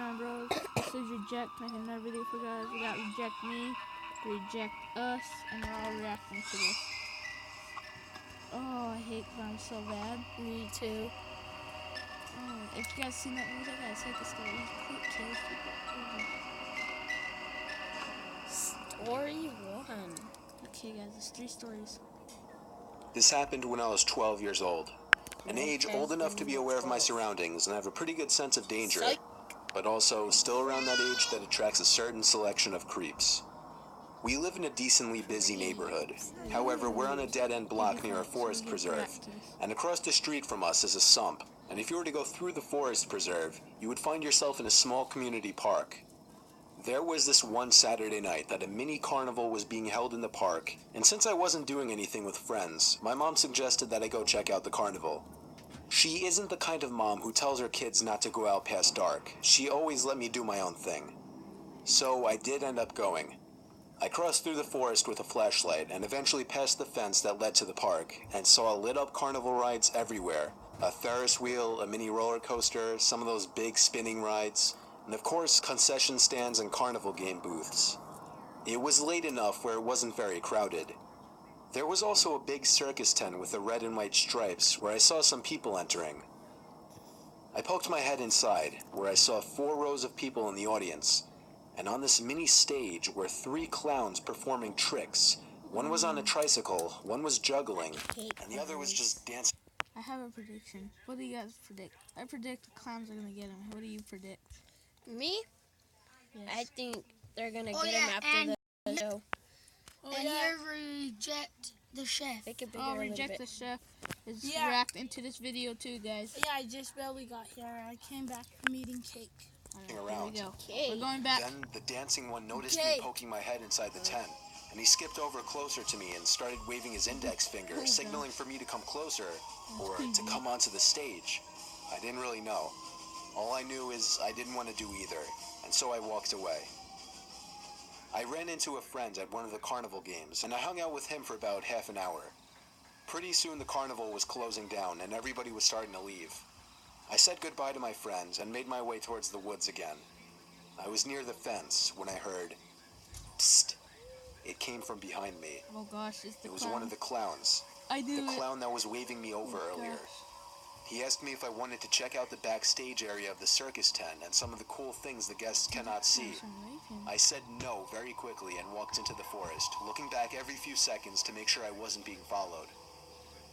on, bros. This is Reject, making another video for guys. We got Reject Me, Reject Us, and we're all reacting to this. Oh, I hate clowns so bad. Me too. Oh, if you guys seen that movie, guys, hate the story. Kills people. Story 1. Okay, guys, there's 3 stories. This happened when I was 12 years old. An age old enough to be aware of my surroundings and have a pretty good sense of danger, but also still around that age that attracts a certain selection of creeps. We live in a decently busy neighborhood. However, we're on a dead-end block near a forest preserve, and across the street from us is a sump. And if you were to go through the forest preserve, you would find yourself in a small community park. There was this one Saturday night that a mini carnival was being held in the park, and since I wasn't doing anything with friends, my mom suggested that I go check out the carnival. She isn't the kind of mom who tells her kids not to go out past dark. She always let me do my own thing. So I did end up going. I crossed through the forest with a flashlight and eventually passed the fence that led to the park and saw lit up carnival rides everywhere. A Ferris wheel, a mini roller coaster, some of those big spinning rides, and of course concession stands and carnival game booths. It was late enough where it wasn't very crowded. There was also a big circus tent with the red and white stripes where I saw some people entering. I poked my head inside, where I saw 4 rows of people in the audience, and on this mini stage were 3 clowns performing tricks. One was on a tricycle, one was juggling, and the other was just dancing. I have a prediction. What do you guys predict? I predict the clowns are gonna get him. What do you predict? Me? Yes. I think they're gonna get him after the show. Reject the chef. Make it bigger a little Reject bit. the chef is reacting to this video too, guys. Yeah, I just barely got here. I came back from eating cake. Around. Here we go. We're going back. Then the dancing one noticed me poking my head inside the tent, and he skipped over closer to me and started waving his index finger, signaling for me to come closer, or to come onto the stage. I didn't really know. All I knew is I didn't want to do either, and so I walked away. I ran into a friend at one of the carnival games, and I hung out with him for about half an hour. Pretty soon the carnival was closing down, and everybody was starting to leave. I said goodbye to my friends and made my way towards the woods again. I was near the fence when I heard, "Psst." It came from behind me. Oh gosh, it's the It was clown. one of the clowns. I knew The it. clown that was waving me over earlier. Gosh. He asked me if I wanted to check out the backstage area of the circus tent and some of the cool things the guests cannot see. I said no very quickly and walked into the forest, looking back every few seconds to make sure I wasn't being followed.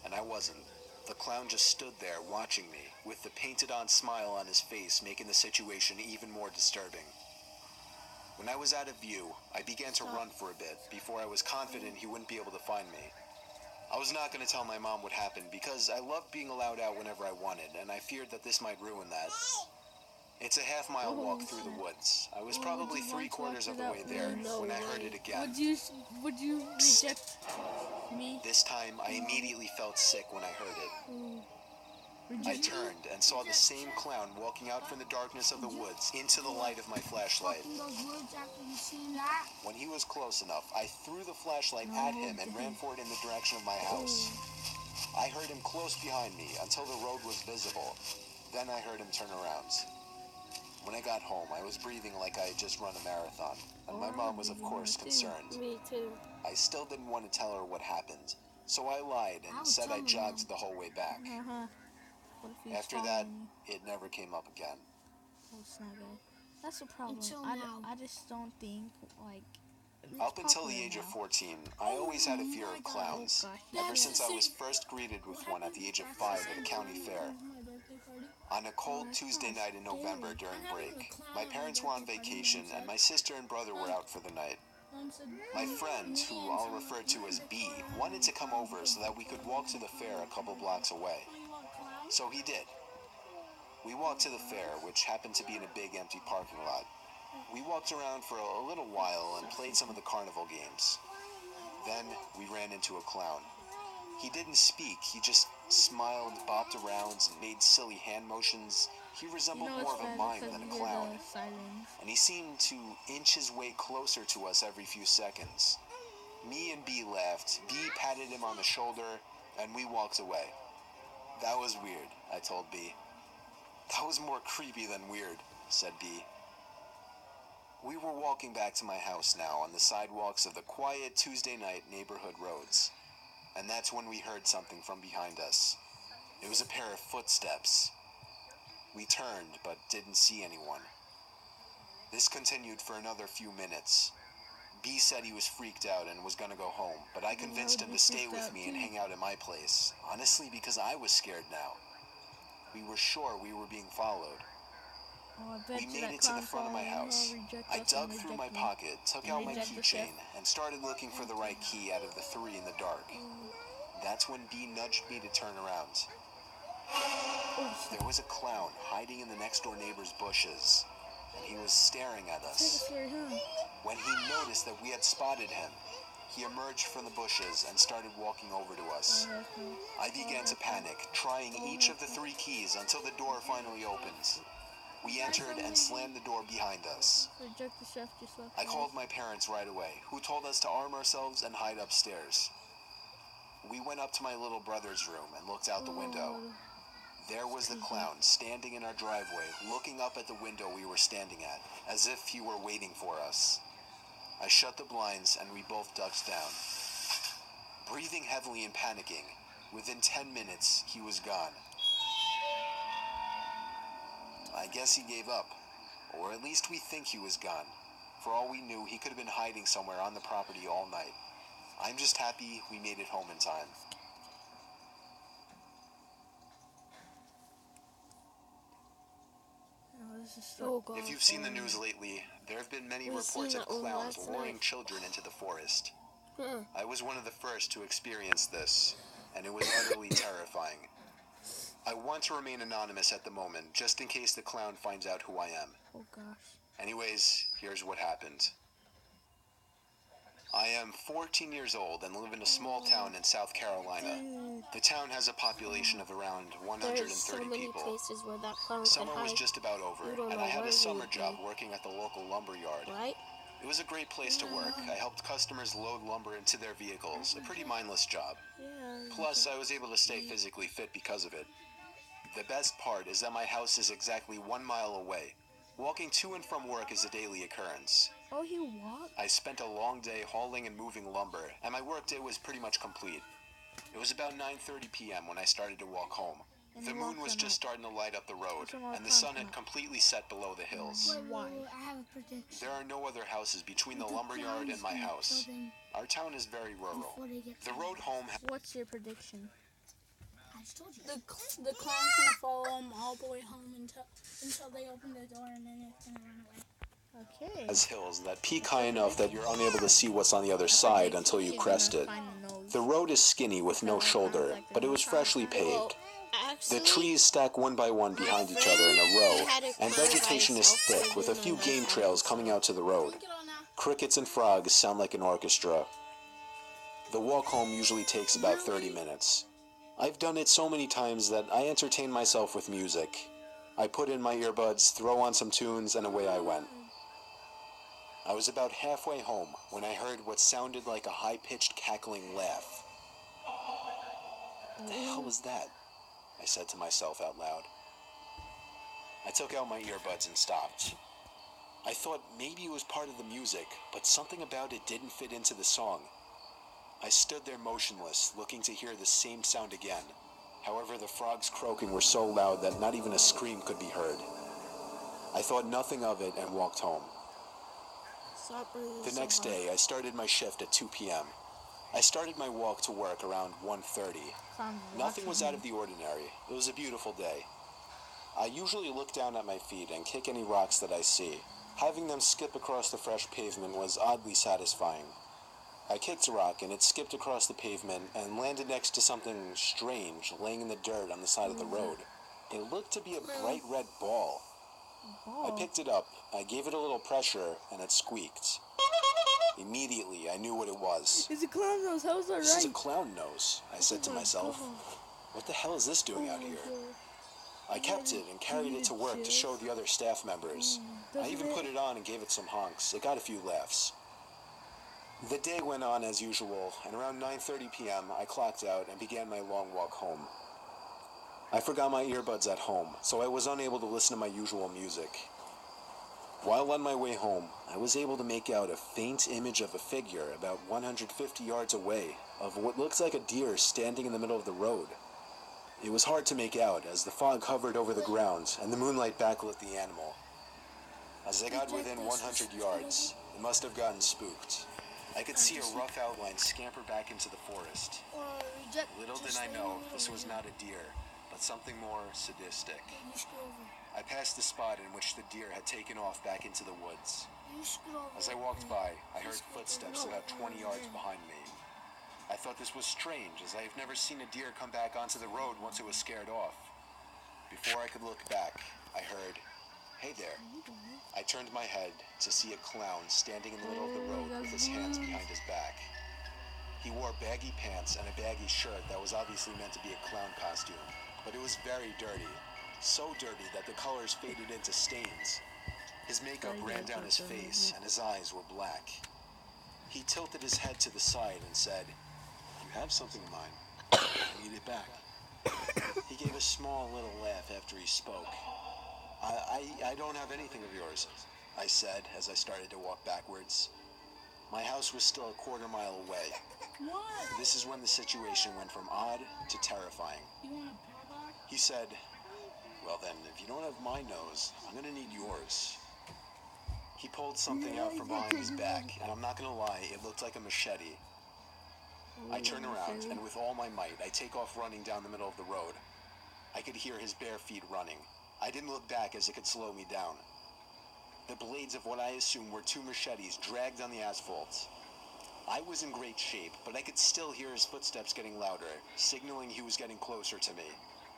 And I wasn't. The clown just stood there watching me, with the painted-on smile on his face making the situation even more disturbing. When I was out of view, I began to run for a bit before I was confident he wouldn't be able to find me. I was not going to tell my mom what happened because I loved being allowed out whenever I wanted, and I feared that this might ruin that. It's a half-mile walk through the woods. I was probably 3/4 of the way there when I heard it again. Would you reject me? This time, I immediately felt sick when I heard it. I turned and saw the same clown walking out from the darkness of the woods into the light of my flashlight. When he was close enough, I threw the flashlight at him and ran for it in the direction of my house. I heard him close behind me until the road was visible. Then I heard him turn around. When I got home, I was breathing like I had just run a marathon, and my mom was of course concerned. Me too. I still didn't want to tell her what happened, so I lied and said I jogged the whole way back. What if he's After that, following me? it never came up again. Oh, it's not good. That's the problem. Until I now. just don't think, like... Up until the age of 14, I always had a fear of clowns, ever since I was first greeted with one at the age of 5 at a county fair. On a cold Tuesday night in November during break, my parents were on vacation and my sister and brother were out for the night. My friend, who I'll refer to as B, wanted to come over so that we could walk to the fair a couple blocks away. So he did. We walked to the fair, which happened to be in a big empty parking lot. We walked around for a little while and played some of the carnival games. Then we ran into a clown. He didn't speak, he just smiled, bopped around, and made silly hand motions. He resembled more of a mime than a clown, and he seemed to inch his way closer to us every few seconds. Me and B laughed, B patted him on the shoulder, and we walked away. "That was weird," I told B. "That was more creepy than weird," said B. We were walking back to my house now on the sidewalks of the quiet Tuesday night neighborhood roads. And that's when we heard something from behind us. It was a pair of footsteps. We turned, but didn't see anyone. This continued for another few minutes. B said he was freaked out and was gonna go home, but I convinced him to stay with me and hang out at my place, honestly because I was scared now. We were sure we were being followed. Oh, I bet We you made that it to the clown's front of my following house. you. Reject I us dug and through reject my me. pocket, took out my Reject the keychain, shift. and started looking for the right key out of the three in the dark. That's when B nudged me to turn around. There was a clown hiding in the next door neighbor's bushes, and he was staring at us. When he noticed that we had spotted him, he emerged from the bushes and started walking over to us. I began to panic, trying each of the three keys until the door finally opened. We entered and slammed the door behind us. Reject the chef just left. I called my parents right away, who told us to arm ourselves and hide upstairs. We went up to my little brother's room and looked out the window. There was the clown standing in our driveway, looking up at the window we were standing at, as if he were waiting for us. I shut the blinds and we both ducked down. Breathing heavily and panicking, within 10 minutes, he was gone. I guess he gave up, or at least we think he was gone. For all we knew, he could have been hiding somewhere on the property all night. I'm just happy we made it home in time. Oh, this is so God. If you've seen the news lately, there have been many We reports seen of that one clowns last luring night. children into the forest. Huh. I was one of the first to experience this, and it was utterly terrifying. I want to remain anonymous at the moment, just in case the clown finds out who I am. Oh gosh. Anyways, here's what happened. I am 14 years old and live in a small town in South Carolina. The town has a population of around There's so 130 many people. places where that clown could Summer was hide, just about over, You don't and know I had where a he summer would job be. working at the local lumber yard. right? It was a great place to work. I helped customers load lumber into their vehicles, a pretty mindless job. Yeah. Plus, I was able to stay physically fit because of it. The best part is that my house is exactly 1 mile away. Walking to and from work is a daily occurrence. Oh, he walked? I spent a long day hauling and moving lumber, and my workday was pretty much complete. It was about 9:30 p.m. when I started to walk home. And The he moon walked was on just up. starting to light up the road, What's wrong with and the sun climbing had up? completely set below the hills. Why? I have a prediction. There are no other houses between the lumber yard and my house. Our town is very rural. The road home What's your prediction? I just told you. The clown's gonna follow him all the way home until they open the door and then it's gonna run away. Okay. has hills that peak high enough that you're unable to see what's on the other side until you crest it. The road is skinny with no shoulder, but it was freshly paved. Actually, The trees stack one by one behind each other in a row, and vegetation is thick with a few game trails coming out to the road. Get on now. Crickets and frogs sound like an orchestra. The walk home usually takes about 30 minutes. I've done it so many times that I entertain myself with music. I put in my earbuds, throw on some tunes, and away I went. I was about halfway home when I heard what sounded like a high-pitched cackling laugh. What the hell was that? I said to myself out loud. I took out my earbuds and stopped. I thought maybe it was part of the music, but something about it didn't fit into the song. I stood there motionless, looking to hear the same sound again. However, the frogs croaking were so loud that not even a scream could be heard. I thought nothing of it and walked home. The next day, I started my shift at 2 p.m. I started my walk to work around 1:30. Nothing was out of the ordinary. It was a beautiful day. I usually look down at my feet and kick any rocks that I see. Having them skip across the fresh pavement was oddly satisfying. I kicked a rock and it skipped across the pavement and landed next to something strange laying in the dirt on the side of the road. It looked to be a bright red ball. I picked it up, I gave it a little pressure, and it squeaked. Immediately, I knew what it was. It's a clown nose. How's that This is a right? clown nose, I said to myself. What the hell is this doing out here? I kept it and carried it to work to show the other staff members. I even put it on and gave it some honks. It got a few laughs. The day went on as usual, and around 9:30 p.m. I clocked out and began my long walk home. I forgot my earbuds at home, so I was unable to listen to my usual music. While on my way home, I was able to make out a faint image of a figure about 150 yards away of what looked like a deer standing in the middle of the road. It was hard to make out as the fog hovered over the ground and the moonlight backlit the animal. As I got within 100 yards, it must have gotten spooked. I could see a rough outline scamper back into the forest. Little did I know this was not a deer, but something more sadistic. I passed the spot in which the deer had taken off back into the woods. As I walked by, I heard footsteps about 20 yards behind me. I thought this was strange, as I have never seen a deer come back onto the road once it was scared off. Before I could look back, I heard, "Hey there." I turned my head to see a clown standing in the middle of the road with his hands behind his back. He wore baggy pants and a baggy shirt that was obviously meant to be a clown costume, but it was very dirty. So dirty that the colors faded into stains. His makeup ran down his face and his eyes were black. He tilted his head to the side and said, "You have something in mind. I need it back." He gave a small little laugh after he spoke. I don't have anything of yours," I said as I started to walk backwards. My house was still a quarter-mile away. What? This is when the situation went from odd to terrifying. You want a padlock? He said, "Well then, if you don't have my nose, I'm gonna need yours." He pulled something out from behind his back, and I'm not gonna lie, it looked like a machete. I turn around, and with all my might, I take off running down the middle of the road. I could hear his bare feet running. I didn't look back as it could slow me down. The blades of what I assumed were two machetes dragged on the asphalt. I was in great shape, but I could still hear his footsteps getting louder, signaling he was getting closer to me.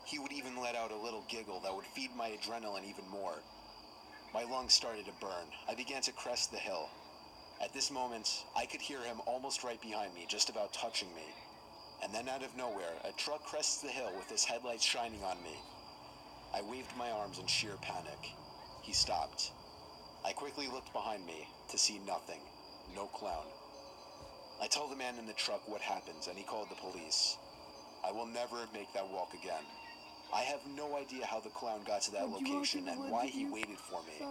He would even let out a little giggle that would feed my adrenaline even more. My lungs started to burn. I began to crest the hill. At this moment, I could hear him almost right behind me, just about touching me. And then out of nowhere, a truck crests the hill with his headlights shining on me. I waved my arms in sheer panic. He stopped. I quickly looked behind me to see nothing. No clown. I told the man in the truck what happened, and he called the police. I will never make that walk again. I have no idea how the clown got to that location and why he waited for me.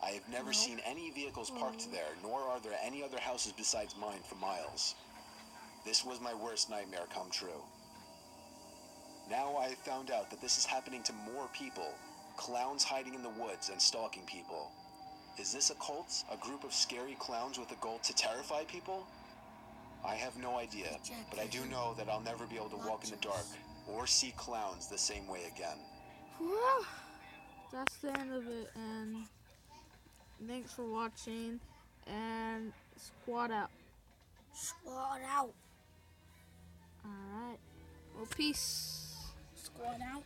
I have never seen any vehicles parked there, nor are there any other houses besides mine for miles. This was my worst nightmare come true. Now I have found out that this is happening to more people. Clowns hiding in the woods and stalking people. Is this a cult? A group of scary clowns with a goal to terrify people? I have no idea, but I do know that I'll never be able to walk in the dark or see clowns the same way again. Well, that's the end of it, and thanks for watching, and squad out. Squad out. Alright, well, peace. Squad out.